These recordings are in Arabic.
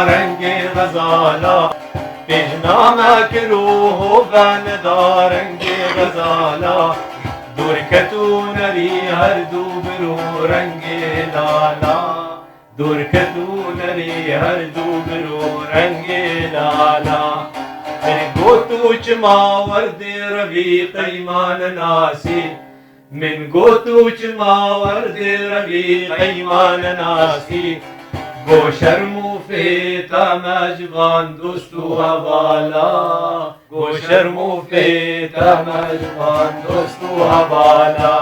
رنگ غزالا پیشنامه که روح بندا رنگ غزالا دور کتو نری هر دو برو رنگ لالا دور کتو نری هر دو برو رنگ لالا من گوتو چما ورد رفیق ایمان ناسی من گوتو چما ورد رفیق ایمان ناسی گو شرمو فیتا مجوان دوستو حوالا گو شرمو فیتا مجوان دوستو حوالا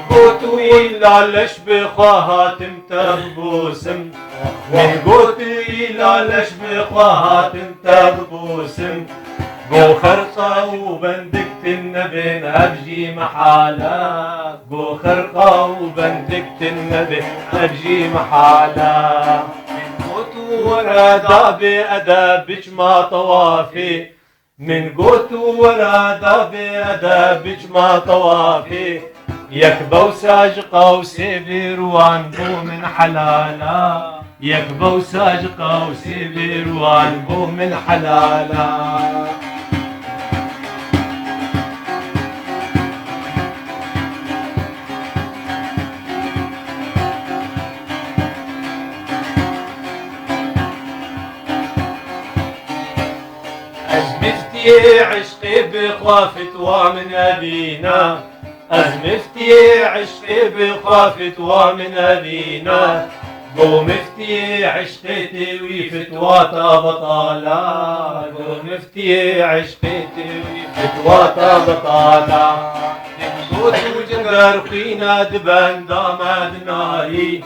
قوتوی لالش بخواهاتم تبوسم من قوتوی لالش بخواهاتم تبوسم قو خرقا وبندقت النبي أبجي محالا قو خرقا وبندقت النبي أبجي محالا من قوتو ورا دابي أدابج ما طوافي من قوتو ورا دابي أدابج ما طوافي يكبو ساج قوسي بيروان بو من حلالا يكبو ساج قوسي بيروان بو من حلالا أزمفتي عشقي بخوافت ومن أبينا أزمفتي عشقي بخافت ومن أبينا قو مفتي عشقتي وفتواتا بطالا قو مفتي عشقتي وفتواتا بطالا من قوت وجقر خينا دبان داماد ناري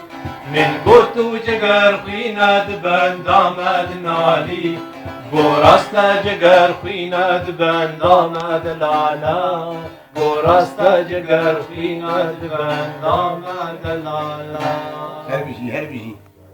من قوت وجقر خينا دبان داماد ناري قو راستا جقر خينا دبان داماد لالا وراستا جگر فينا دبان داماد لالا هربشي